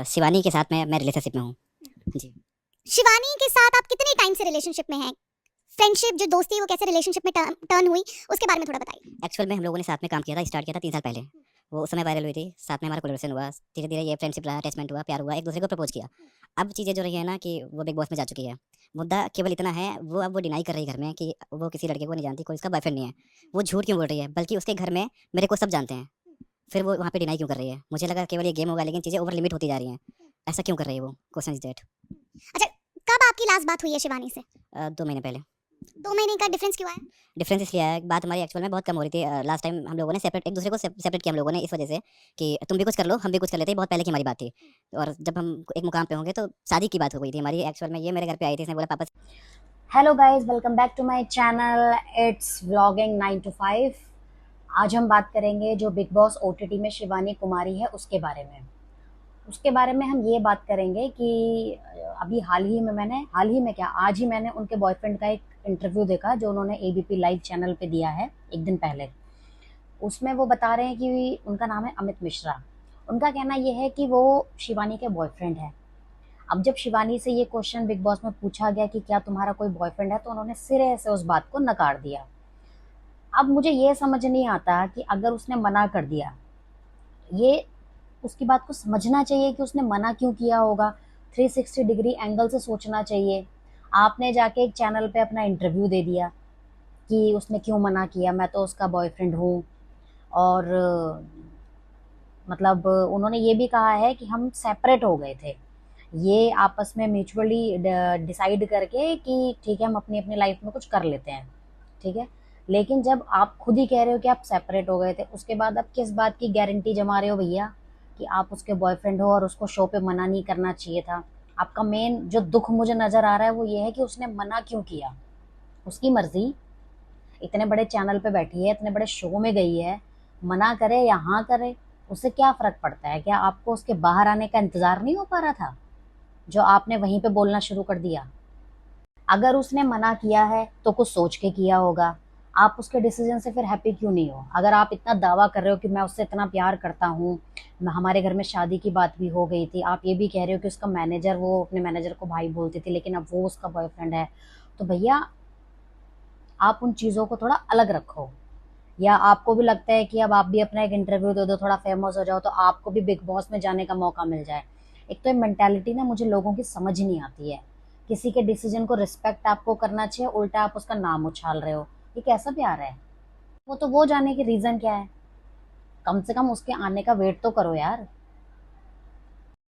शिवानी के साथ मैं रिलेशनशिप में हूँ जी। शिवानी के साथ आप कितने टाइम से रिलेशनशिप में हैं? फ्रेंडशिप जो दोस्ती वो कैसे रिलेशनशिप में टर्न हुई उसके बारे में थोड़ा बताइए। एक्चुअल में हम लोगों ने साथ में काम किया था, स्टार्ट किया था 3 साल पहले। वो उस समय वायरल हुई थी, साथ में हमारा कोलैबोरेशन हुआ, धीरे-धीरे ये फ्रेंडशिप रहा, अटैचमेंट हुआ, प्यार हुआ, एक दूसरे को प्रपोज़ किया। अब चीज़ें जो रही है ना कि वो बिग बॉस में जा चुकी है। मुद्दा केवल इतना है, वो अब वो डिनाई कर रही है घर में कि वो किसी लड़के को नहीं जानती, कोई उसका बॉयफ्रेंड नहीं है। वो झूठ क्यों बोल रही है? बल्कि उसके घर में मेरे को सब जानते हैं। फिर वो वहाँ पे डिनाई क्यों कर रही है? मुझे लगा केवल ये गेम होगा, लेकिन चीज़ें ओवर लिमिट होती जा रही हैं। ऐसा क्यों कर रही है वो? Question is that. अच्छा, कब आपकी लास्ट बात हुई है शिवानी से? 2 महीने पहले। 2 महीने का डिफरेंस क्यों आया? डिफरेंस इसलिए आया, बात हमारी एक्चुअल में बहुत कम हो रही थी। लास्ट टाइम हम लोगों ने सेपरेट एक दूसरे को सेपरेट किया हम लोगों ने इस वजह से कि तुम भी कुछ कर लो, हम भी कुछ कर लेते हैं, बहुत पहले की हमारी बात थी। और जब हम एक मुकाम पे होंगे तो शादी की बात हो गई थी हमारी। एक्चुअल में ये मेरे घर पे आई थी, इसने बोला पापा। Hello guys, welcome back to my channel. It's vlogging 9 to 5। आज हम बात करेंगे जो बिग बॉस ओटीटी में शिवानी कुमारी है उसके बारे में। हम ये बात करेंगे कि अभी हाल ही में क्या आज ही मैंने उनके बॉयफ्रेंड का एक इंटरव्यू देखा जो उन्होंने एबीपी लाइव चैनल पे दिया है एक दिन पहले। उसमें वो बता रहे हैं कि उनका नाम है अमित मिश्रा। उनका कहना ये है कि वो शिवानी के बॉयफ्रेंड है। अब जब शिवानी से ये क्वेश्चन बिग बॉस में पूछा गया कि क्या तुम्हारा कोई बॉयफ्रेंड है, तो उन्होंने सिरे से उस बात को नकार दिया। अब मुझे ये समझ नहीं आता कि अगर उसने मना कर दिया, ये उसकी बात को समझना चाहिए कि उसने मना क्यों किया होगा। 360 डिग्री एंगल से सोचना चाहिए। आपने जाके एक चैनल पे अपना इंटरव्यू दे दिया कि उसने क्यों मना किया, मैं तो उसका बॉयफ्रेंड हूँ। और मतलब उन्होंने ये भी कहा है कि हम सेपरेट हो गए थे, ये आपस में म्यूचुअली डिसाइड करके कि ठीक है हम अपनी अपनी लाइफ में कुछ कर लेते हैं, ठीक है। लेकिन जब आप खुद ही कह रहे हो कि आप सेपरेट हो गए थे, उसके बाद आप किस बात की गारंटी जमा रहे हो भैया कि आप उसके बॉयफ्रेंड हो और उसको शो पे मना नहीं करना चाहिए था। आपका मेन जो दुख मुझे नज़र आ रहा है वो ये है कि उसने मना क्यों किया। उसकी मर्जी, इतने बड़े चैनल पे बैठी है, इतने बड़े शो में गई है, मना करे या हाँ करे उससे क्या फ़र्क पड़ता है। क्या आपको उसके बाहर आने का इंतज़ार नहीं हो पा रहा था जो आपने वहीं पे बोलना शुरू कर दिया? अगर उसने मना किया है तो कुछ सोच के किया होगा। आप उसके डिसीजन से फिर हैप्पी क्यों नहीं हो? अगर आप इतना दावा कर रहे हो कि मैं उससे इतना प्यार करता हूँ, हमारे घर में शादी की बात भी हो गई थी, आप ये भी कह रहे हो कि उसका मैनेजर, वो अपने मैनेजर को भाई बोलती थी लेकिन अब वो उसका बॉयफ्रेंड है, तो भैया आप उन चीज़ों को थोड़ा अलग रखो। या आपको भी लगता है कि अब आप भी अपना एक इंटरव्यू दे दो, थोड़ा फेमस हो जाओ, तो आपको भी बिग बॉस में जाने का मौका मिल जाए। एक तो ये मेंटालिटी ना मुझे लोगों की समझ नहीं आती है। किसी के डिसीजन को रिस्पेक्ट आपको करना चाहिए, उल्टा आप उसका नाम उछाल रहे हो। ये कैसा प्यार है? वो तो वो जाने की रीज़न क्या है, कम से कम उसके आने का वेट तो करो यार।